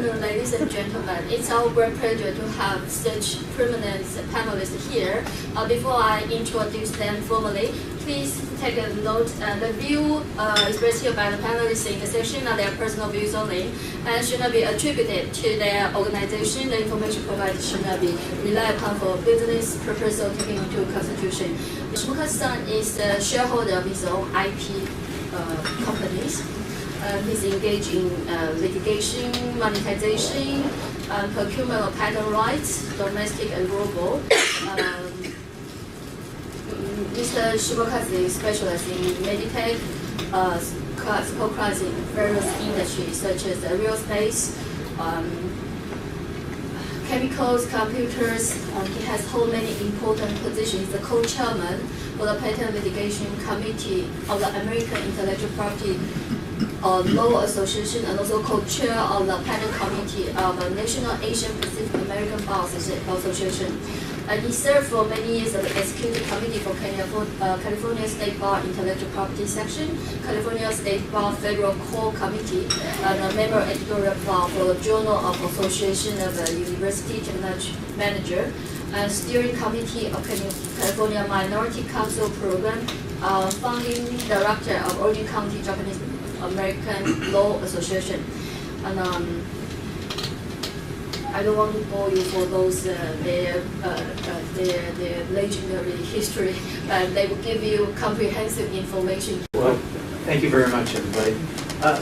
afternoon, ladies and gentlemen. It's our great pleasure to have such prominent panelists here. Before I introduce them formally, please take a note. The view expressed here by the panelists in the session are their personal views only and should not be attributed to their organization. The information provided should not be relied upon for business purpose or taken into consideration. Shimokaji is a shareholder of his own IP companies. He's engaged in litigation, monetization, procurement of patent rights, domestic and global. Mr. Shimokaji specializes in meditech, co-classing various industries such as aerospace, chemicals, computers. He has held many important positions. He's the co-chairman for the Patent Litigation Committee of the American Intellectual Property Law Association and also co-chair of the Patent Committee of the National Asian Pacific American Bar Association. He served for many years as the Executive Committee for California State Bar Intellectual Property Section, California State Bar Federal Core Committee, and a member editorial bar for the Journal of Association of University Technology Manager, and Steering Committee of California Minority Council Program, founding director of Orange County Japanese American Law Association. And I don't want to bore you for those their legendary history, but they will give you comprehensive information. Well, thank you very much, everybody.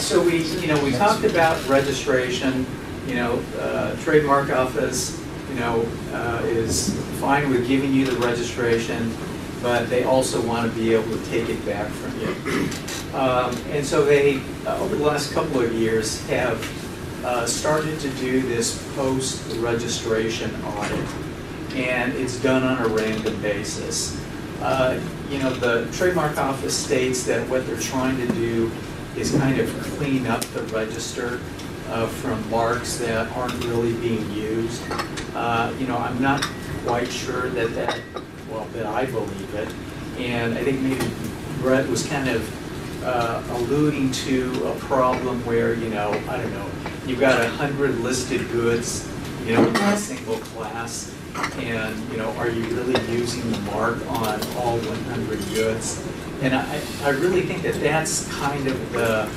So we talked about registration. Trademark Office, is fine with giving you the registration, but they also want to be able to take it back from you. And so they, over the last couple of years, have started to do this post-registration audit, and it's done on a random basis. The Trademark Office states that what they're trying to do is kind of clean up the register from marks that aren't really being used. I'm not quite sure that I believe it, and I think maybe Brett was kind of alluding to a problem where, I don't know, you've got 100 listed goods, in a single class, and, are you really using the mark on all 100 goods? And I really think that that's kind of the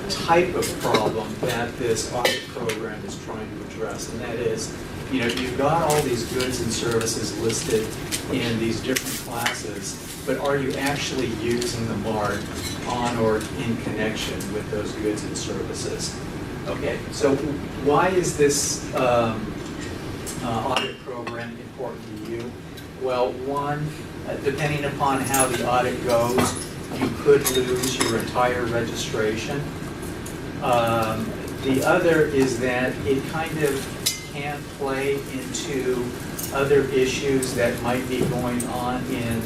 type of problem that this audit program is trying to address, and that is, you've got all these goods and services listed in these different classes, but are you actually using the mark on or in connection with those goods and services? Okay, so why is this audit program important to you? Well, one, depending upon how the audit goes, you could lose your entire registration. The other is that it kind of can play into other issues that might be going on in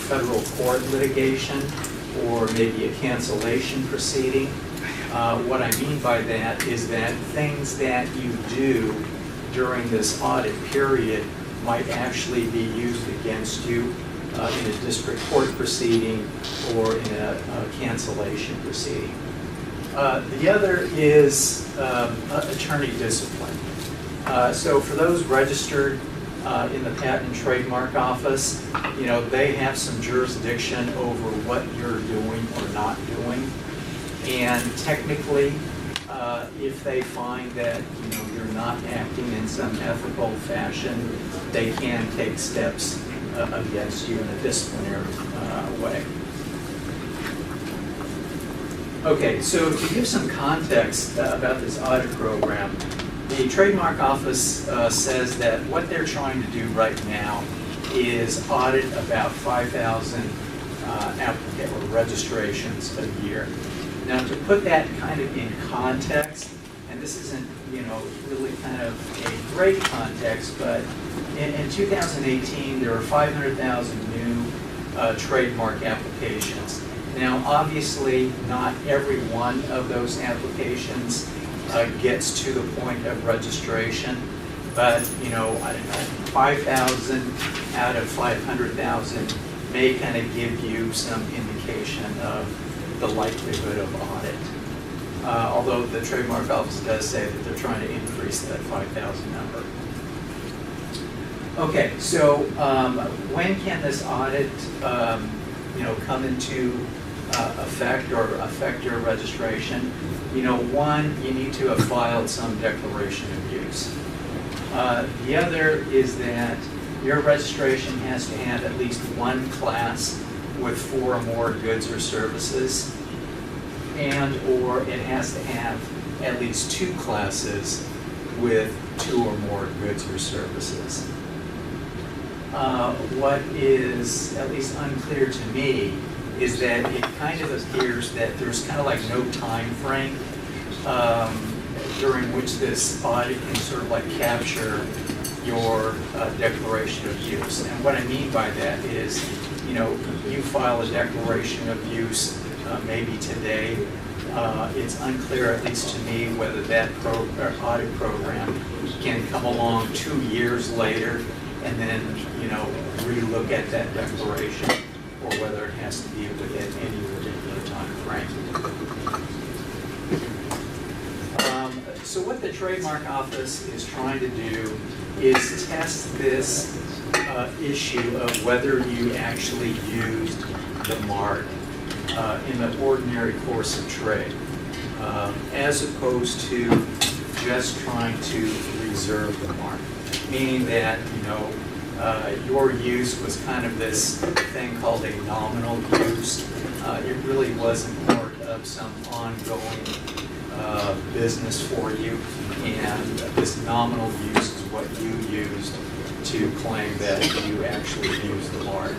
federal court litigation or maybe a cancellation proceeding. What I mean by that is that things that you do during this audit period might actually be used against you in a district court proceeding or in a cancellation proceeding. The other is attorney discipline. So for those registered in the Patent and Trademark Office, they have some jurisdiction over what you're doing or not doing. And technically, if they find that you're not acting in some ethical fashion, they can take steps against you in a disciplinary way. Okay, so to give some context about this audit program, the Trademark Office says that what they're trying to do right now is audit about 5,000 applicant or registrations a year. Now, to put that kind of in context, and this isn't, really kind of a great context, but in 2018, there were 500,000 new trademark applications. Now, obviously, not every one of those applications gets to the point of registration, but, I don't know, 5,000 out of 500,000 may kind of give you some indication of the likelihood of audit. although the trademark office does say that they're trying to increase that 5,000 number. Okay, so when can this audit, come into effect or affect your registration? One, you need to have filed some declaration of use. The other is that your registration has to have at least one class with 4 or more goods or services, and or it has to have at least 2 classes with 2 or more goods or services. What is at least unclear to me is that it kind of appears that there's kind of like no time frame during which this audit can sort of like capture your declaration of use. And what I mean by that is, you file a declaration of use maybe today. It's unclear, at least to me, whether that audit program can come along 2 years later and then, relook at that declaration, or whether it has to be within any particular time frame. So what the Trademark Office is trying to do is test this issue of whether you actually used the mark in the ordinary course of trade, as opposed to just trying to reserve the mark, meaning that, your use was kind of this thing called a nominal use. It really wasn't part of some ongoing business for you, and this nominal use is what you used to claim that you actually used the mark.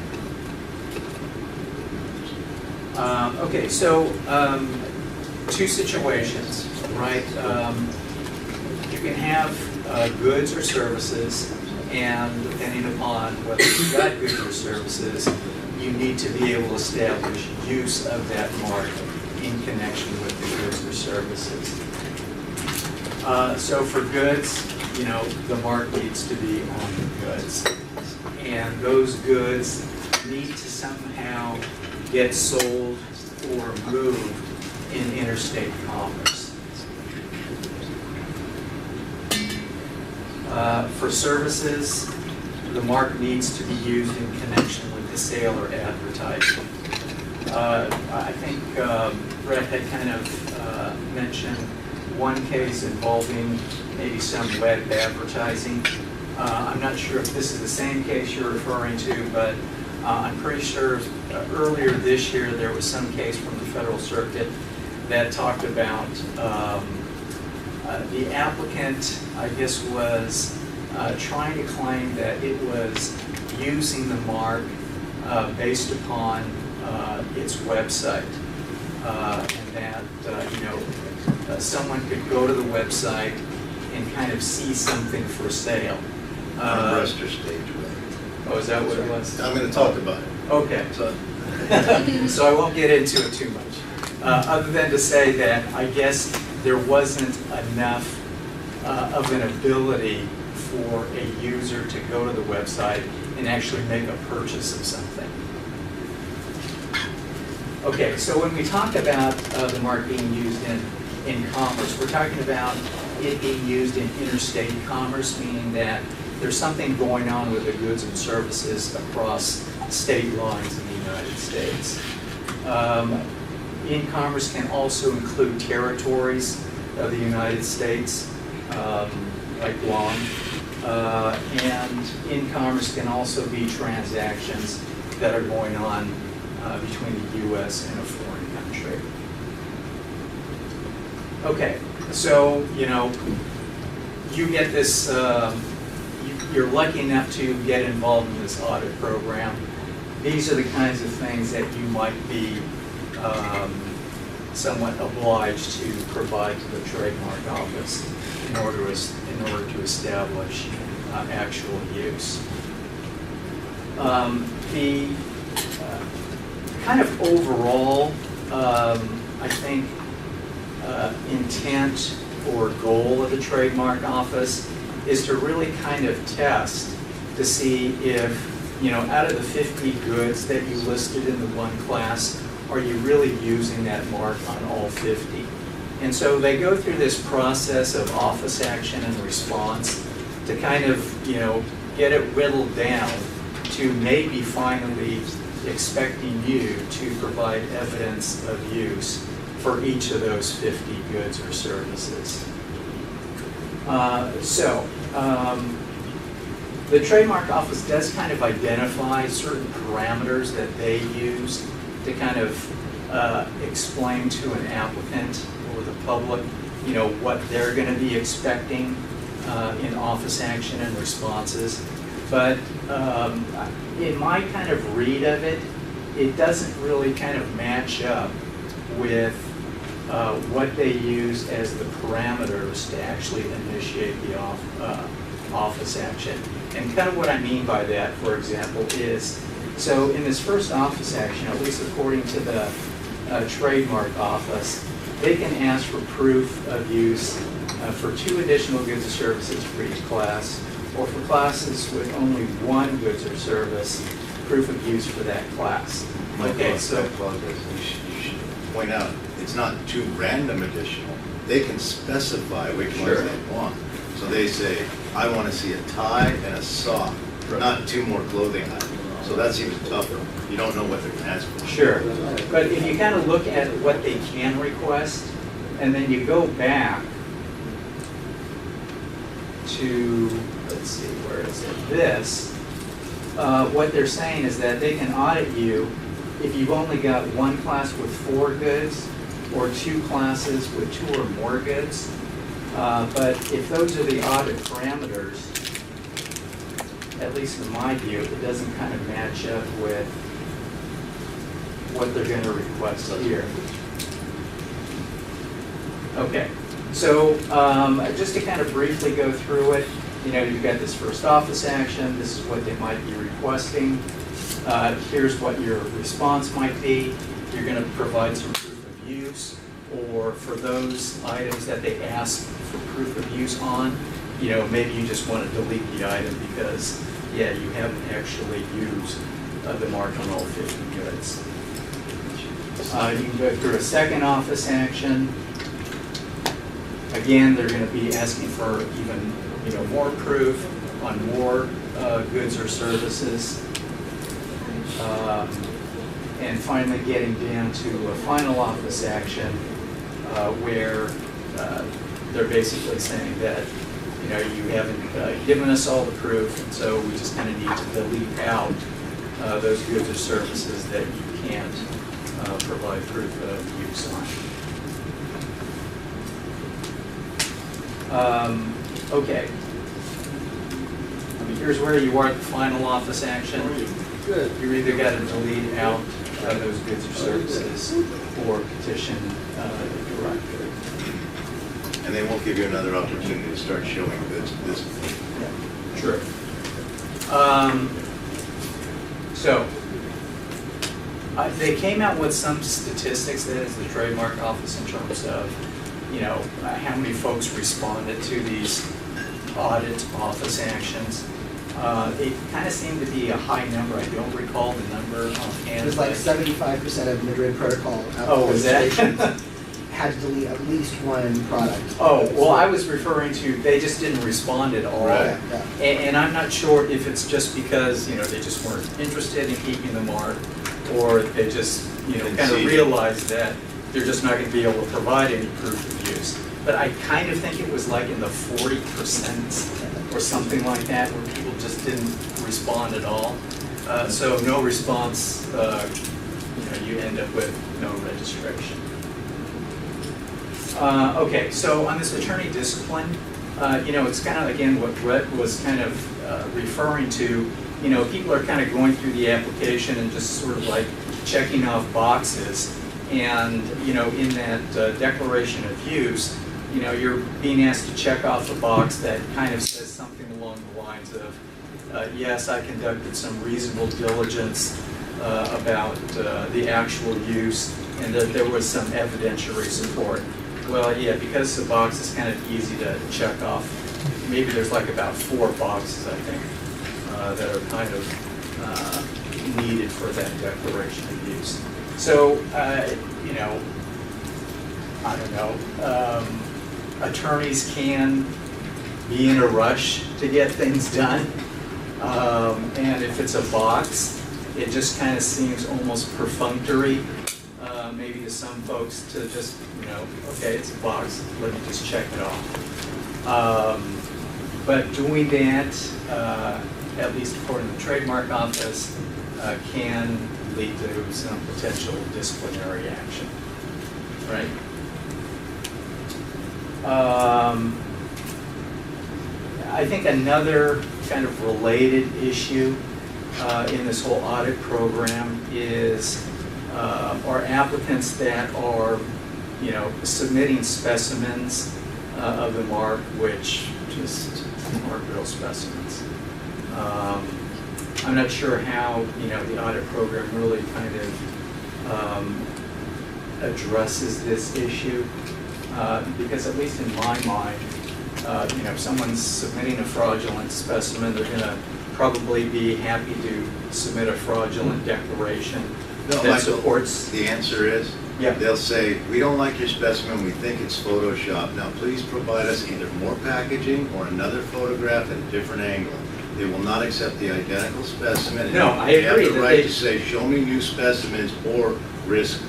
Okay, so 2 situations, right? You can have goods or services, and depending upon whether you've got goods or services, you need to be able to establish use of that mark in connection with the goods or services. So for goods, the mark needs to be on the goods, and those goods need to somehow get sold or moved in interstate commerce. For services, the mark needs to be used in connection with the sale or advertising. I think Brett had kind of mentioned one case involving maybe some web advertising. I'm not sure if this is the same case you're referring to, but I'm pretty sure earlier this year there was some case from the Federal Circuit that talked about the applicant, I guess, was trying to claim that it was using the mark based upon its website, and that someone could go to the website and kind of see something for sale. Rest or stage way. Oh, is that what it was? I'm going to talk about it. Okay. So I won't get into it too much, other than to say that I guess there wasn't enough of an ability for a user to go to the website and actually make a purchase of something. Okay, so when we talk about the mark being used in commerce, we're talking about it being used in interstate commerce, meaning that there's something going on with the goods and services across state lines in the United States. In commerce can also include territories of the United States, like Guam, and in commerce can also be transactions that are going on between the U.S. and a foreign country. Okay, so you get this. You're lucky enough to get involved in this audit program. These are the kinds of things that you might be somewhat obliged to provide to the Trademark Office in order to establish actual use. The kind of overall, I think, intent or goal of the Trademark Office is to really kind of test to see if, out of the 50 goods that you listed in the one class, are you really using that mark on all 50? And so they go through this process of office action and response to kind of, get it whittled down to maybe finally expecting you to provide evidence of use for each of those 50 goods or services. The Trademark Office does kind of identify certain parameters that they use to kind of explain to an applicant or the public, what they're going to be expecting in office action and responses. But in my kind of read of it, it doesn't really kind of match up with what they use as the parameters to actually initiate the office action. And kind of what I mean by that, for example, is, so in this first office action, at least according to the Trademark Office, they can ask for proof of use for 2 additional goods or services for each class, or for classes with only 1 goods or service, proof of use for that class. Okay, so you should point out, it's not 2 random additional. They can specify which ones they want. So they say, I want to see a tie and a sock, not 2 more clothing items. So that seems tougher. You don't know what they're going to ask for. Sure. But if you kind of look at what they can request, and then you go back to, let's see, where is it? This, what they're saying is that they can audit you if you've only got 1 class with 4 goods, or 2 classes with 2 or more goods. But if those are the audit parameters, at least in my view, it doesn't kind of match up with what they're going to request here. Okay, so just to kind of briefly go through it, you've got this first office action. This is what they might be requesting. Here's what your response might be. You're going to provide some proof of use, or for those items that they ask for proof of use on, maybe you just want to delete the item because, yeah, you haven't actually used the mark on all 50 goods. You can go through a second office action. Again, they're going to be asking for even, more proof on more goods or services. And finally getting down to a final office action where they're basically saying that, you haven't given us all the proof, and so we just kind of need to delete out those goods or services that you can't provide proof of use on. Okay. Here's where you are at the final office action. Good. You either got to delete out those goods or services or petition the director. And they won't give you another opportunity to start showing this. Yeah, sure. They came out with some statistics, that is the Trademark Office, in terms of, how many folks responded to these audit office actions. It kind of seemed to be a high number. I don't recall the number offhand. It was like 75% of Madrid Protocol was that? had to delete at least 1 product. Oh, well, I was referring to, they just didn't respond at all. Right. Yeah. And I'm not sure if it's just because, they just weren't interested in keeping the mark, or they just, kind of realized that they're just not going to be able to provide any proof of use. But I kind of think it was like in the 40% or something like that, where people just didn't respond at all. So no response, you end up with no registration. Okay, so on this attorney discipline, it's kind of, again, what Brett was kind of referring to. People are kind of going through the application and just sort of like checking off boxes. And, in that declaration of use, you're being asked to check off a box that kind of says something along the lines of, yes, I conducted some reasonable diligence about the actual use, and that there was some evidentiary support. Well, yeah, because the box is kind of easy to check off. Maybe there's like about 4 boxes, I think, that are kind of needed for that declaration of use. So, I don't know, attorneys can be in a rush to get things done. And if it's a box, it just kind of seems almost perfunctory, maybe to some folks to just, you know, okay, it's a box, let me just check it off. But doing that, at least according to the trademark office, can lead to some potential disciplinary action, right? I think another kind of related issue in this whole audit program is are applicants that are, you know, submitting specimens of the mark which just aren't real specimens. I'm not sure how, you know, the audit program really kind of addresses this issue, because at least in my mind, you know, if someone's submitting a fraudulent specimen, they're going to probably be happy to submit a fraudulent declaration No, that Michael, supports. the answer is, Yeah. they'll say, we don't like your specimen, we think it's Photoshop. Now, please provide us either more packaging or another photograph at a different angle. They will not accept the identical specimen. No, I They have agree the that right they- to say, show me new specimens or risk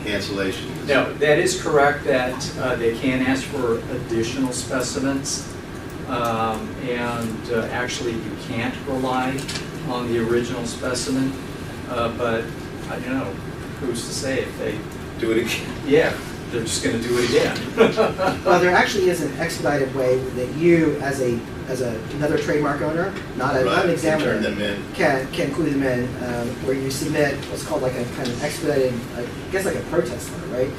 cancellation. No, that is correct that they can ask for additional specimens, and actually you can't rely on the original specimen, but I don't know, who's to say if they, Do it again. yeah, they're just going to do it again. Well, there actually is an expedited way that you, as another trademark owner, not an Right, examiner, turn them in. can include them in, where you submit what's called like a kind of expedited, I guess like a protest letter, right?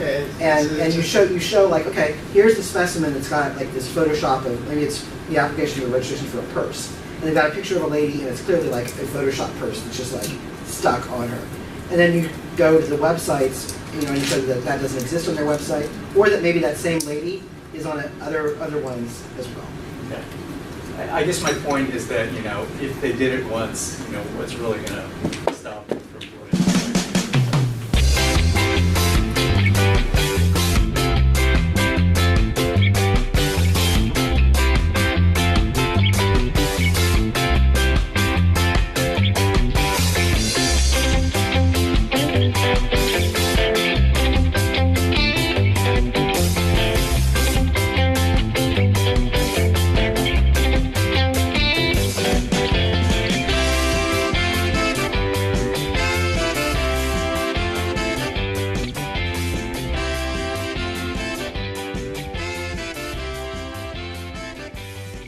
And you show like, okay, here's the specimen that's got like this Photoshop of, maybe it's the application or registration for a purse, and they've got a picture of a lady, and it's clearly like a Photoshop purse that's just like stuck on her. And then you go to the websites, you know, and you show that that doesn't exist on their website, or that maybe that same lady is on other ones as well. Okay. I guess my point is that, you know, if they did it once, you know, what's really going to